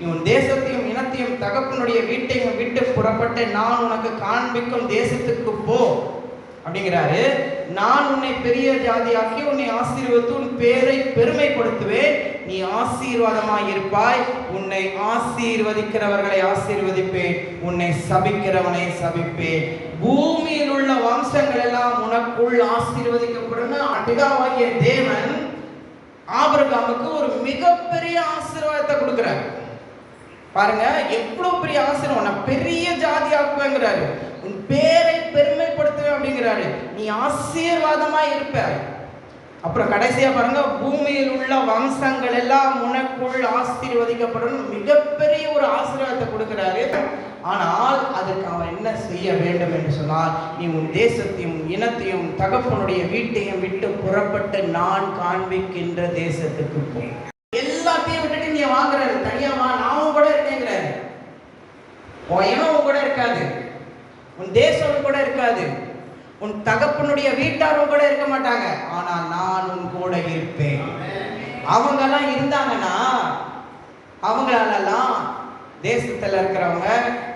உன் தேசத்தையும் இனத்தையும் தகப்பனுடைய வீட்டையும் விட்டு புறப்பட்டு நான் உனக்கு காண்பிக்கும் தேசத்துக்கு போ அப்படிங்கிறாரு. நான் உன்னை பெரிய ஜாதியாக்கி உன்னை ஆசீர்வதித்து உன் பேரை பெருமைப்படுத்துவேன். நீ ஆசீர்வாதமாய் இருப்பாய். உன்னை ஆசீர்வதிக்கிறவர்களை ஆசீர்வதிப்பேன், உன்னை சபிக்கிறவனை சபிப்பேன். பூமியில் உள்ள வம்சங்கள் எல்லாம் உனக்குள் ஆசீர்வதிக்கப்படும். பிதாவாகிய தேவன் ஆபிரகாமுக்கு ஒரு மிகப்பெரிய ஆசீர்வாதத்தை கொடுக்கிறார். பாருங்க, எவ்வளவு பெரிய ஆசீர்வாதம். பெரிய ஜாதி ஆக்குவேங்கிறாரு, உன் பேரை பெருமைப்படுத்துவேன் அப்படிங்கிறாரு, நீ ஆசீர்வாதமாய் இருப்ப. அப்புறம் கடைசியா பாருங்க, பூமியில் உள்ள வம்சங்கள் எல்லாம் உனக்குள் ஆசீர்வதிக்கப்படும். மிகப்பெரிய ஒரு ஆசீர்வாதத்தை கொடுக்கிறாரு. ஆனால் அதுக்கு அவன் என்ன செய்ய வேண்டும் என்று சொன்னால், நீ உன் தேசத்தையும் இனத்தையும் தகப்பனுடைய வீட்டையும் விட்டு புறப்பட்டு நான் காண்பிக்கின்ற தேசத்துக்கு போய். எல்லாத்தையும் விட்டுட்டு நீ வாங்குறாரு, தனியாவா நானும் கூட இருக்கேங்கிறாரு. உன் இனம் கூட இருக்காது, உன் தேசம் கூட இருக்காது, உன் தகப்பனுடைய வீட்டாரும் கூட இருக்க மாட்டாங்க. ஆனால் நான் உன் கூட இருப்பேன். அவங்கெல்லாம் இருந்தாங்கன்னா, அவங்களாலெல்லாம் தேசத்தில் இருக்கிறவங்க,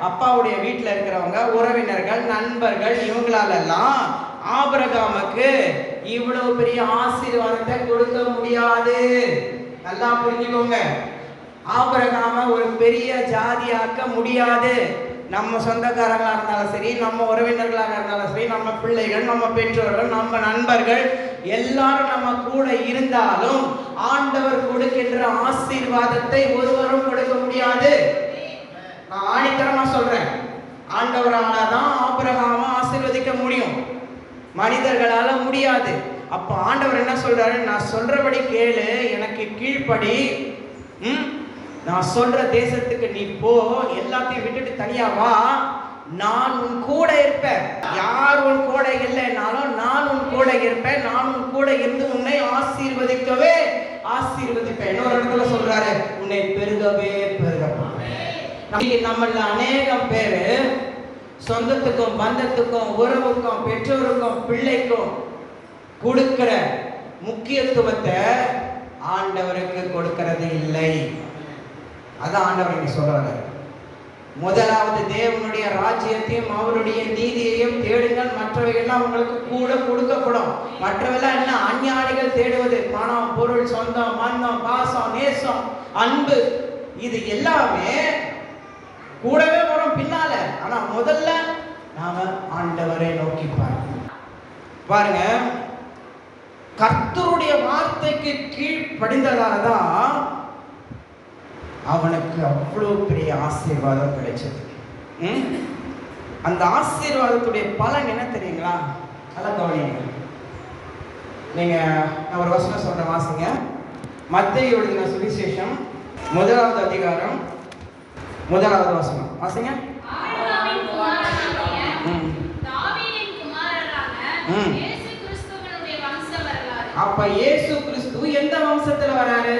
அப்பாவுடைய வீட்டில் இருக்கிறவங்க, உறவினர்கள், நண்பர்கள், இவங்களாலெல்லாம் ஆபிரகாமுக்கு இவ்வளவு பெரிய ஆசீர்வாதத்தை கொடுக்க முடியாது. நல்லா புரிஞ்சுக்கோங்க, ஆபிரகாம ஒரு பெரிய ஜாதியாக்க முடியாது. நம்ம சொந்தக்காரங்களாக இருந்தாலும் சரி, நம்ம உறவினர்களாக இருந்தாலும் சரி, நம்ம பிள்ளைகள், நம்ம பெற்றோர்கள், நம்ம நண்பர்கள் எல்லாரும் நம்ம கூட இருந்தாலும் ஆண்டவர் கொடுக்கின்ற ஆசீர்வாதத்தை ஒருவரும் கொடுக்க முடியாது. நான் ஆணித்தரமா சொல்றேன், ஆண்டவரால்தான் ஆபிரகாமை ஆசீர்வதிக்க முடியும், மனிதர்களால முடியாது. அப்ப ஆண்டவர் என்ன சொல்றாரு, நான் சொல்றபடி கேளு, எனக்கு கீழ்ப்படி, நான் சொல்ற தேசத்துக்கு நீ போ, எல்லாத்தையும் விட்டுட்டு தனியா வா, நான் உன் கூட இருப்பேன். யார் உன் கூட இல்லைனாலும் நான் உன் கூட இருப்பேன். நான் உன் கூட இருந்து உன்னை ஆசீர்வதிக்கவே ஆசீர்வதிப்பேன். இன்னொரு இடத்துல சொல்றாரு, உன்னை பெருகவே பெருகப்பேன். நம்மள அநேகம் பேரு சொந்தத்துக்கும் பந்தத்துக்கும் உறவுக்கும் பெற்றோருக்கும் பிள்ளைக்கும் கொடுக்கிற முக்கியத்துவத்தை ஆண்டவருக்கு கொடுக்கிறது இல்லை. அதான் ஆண்டவர் இங்க சொல்றாரு. முதலாவது தேவனுடைய ராஜ்யத்தையும் அவருடைய நீதியையும் தேடுங்கள், மற்றவைகள்லாம் உங்களுக்கு கூட கொடுக்கப்படும். மற்றவெல்லாம் என்ன, அஞ்ஞானிகள் தேடுவது பணம், பொருள், சொந்தம், பந்தம், பாசம், நேசம், அன்பு, இது எல்லாமே கூடவே வரும் பின்னால. ஆனா முதல்ல நாம ஆண்டவரை நோக்கி பாருங்க. கர்த்தருடைய வார்த்தைக்கு கீழ்ப்படிந்ததாலதான் அவனுக்கு அவ்வளவு பெரிய ஆசீர்வாதம் கிடைச்சது. அந்த ஆசீர்வாதத்துடைய பலன் என்ன தெரியுங்களா? நல்லா கவனிங்க. நீங்க நான் ஒரு வசனம் சொல்ற வாசிங்க. மத்தேயு எழுதின சுவிசேஷம் 1வது அதிகாரம் 1வது வசனம் வாசிங்க. அப்ப இயேசு கிறிஸ்து எந்த வம்சத்துல வராரு?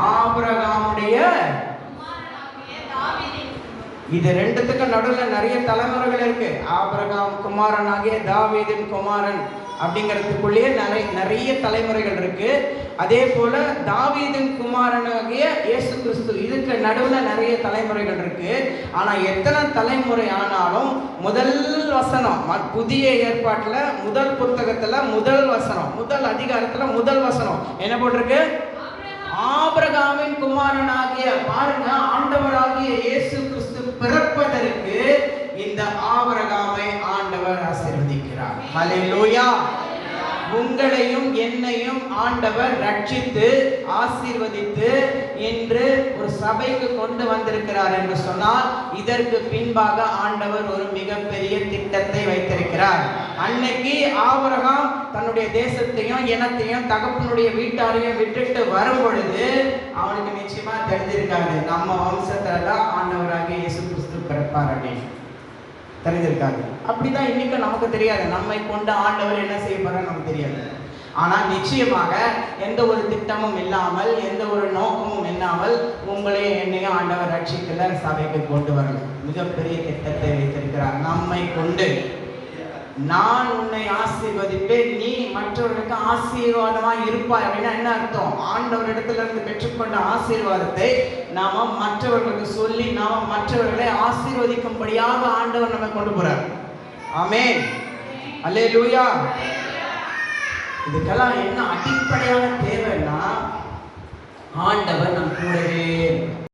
ஆபிரகாமுடைய. இது ரெண்டுத்துக்கு நடுவுல நிறைய தலைமுறைகள் இருக்கு. ஆபிரகாம் குமாரனாகிய தாவீதின் குமாரன் அப்படிங்கிறதுக்குள்ளேயே நிறைய தலைமுறைகள் இருக்கு. அதே போல தாவீதின் குமாரனாகிய இயேசு கிறிஸ்து, இதுக்கு நடுவுல நிறைய தலைமுறைகள் இருக்கு. ஆனா எத்தனை தலைமுறை ஆனாலும் முதல் வசனம், புதிய ஏற்பாட்டுல முதல் புத்தகத்துல முதல் வசனம், முதல் அதிகாரத்துல முதல் வசனம் என்ன போட்டிருக்கு? ஆபிரகாமின் குமாரனாகிய. பாருங்க, ஆண்டவராகிய இயேசு கிறிஸ்து பிறப்பதற்கு இந்த ஆபிரகாமை ஆண்டவர் ஆசீர்வதிக்கிறார். ஹல்லேலூயா. உங்களையும் என்னையும் ஆண்டவர் ரட்சித்து ஆசீர்வதித்து இன்று ஒரு சபைக்கு கொண்டு வந்திருக்கிறார் என்று சொன்னால், இதற்கு பின்பாக ஆண்டவர் ஒரு மிகப்பெரிய திட்டத்தை வைத்திருக்கிறார். அன்னைக்கு ஆபிரகாம் தன்னுடைய தேசத்தையும் இனத்தையும் தகப்பனுடைய வீட்டாரையும் விட்டுட்டு வரும் பொழுது அவனுக்கு நிச்சயமா தெரிஞ்சிருக்காரு, நம்ம வம்சத்துல தான் ஆண்டவராகிய இயேசு கிறிஸ்து பிறப்பார் அப்படின்னு தெரிஞ்சிருக்காரு. அப்படிதான் இன்னைக்கு நமக்கு தெரியாது, நம்மை கொண்டு ஆண்டவர் என்ன செய்ய போறாரு நமக்கு தெரியாது. ஆனால் நிச்சயமாக எந்த ஒரு திட்டமும் இல்லாமல், எந்த ஒரு நோக்கமும் இல்லாமல் உங்களையும் என்னையும் ஆண்டவர் ரட்சிக்கல சபைக்கு கொண்டு வரணும். மிகப்பெரிய திட்டத்தை வைத்திருக்கிறார் நம்மை கொண்டு. நான் உன்னை ஆசீர்வதிப்பேன், நீ மற்றவர்களுக்கு ஆசீர்வாதமா இருப்பாய். அப்படின்னா என்ன அர்த்தம்? ஆண்டவரிடத்துல இருந்து பெற்றுக்கொண்ட ஆசீர்வாதத்தை நாம மற்றவர்களுக்கு சொல்லி நாம மற்றவர்களை ஆசீர்வதிக்கும்படியாக ஆண்டவர் நம்ம கொண்டு போறார். ஆமென், அல்லேலூயா. இதுக்கெல்லாம் என்ன அடிப்படையான தேவைன்னா, ஆண்டவர்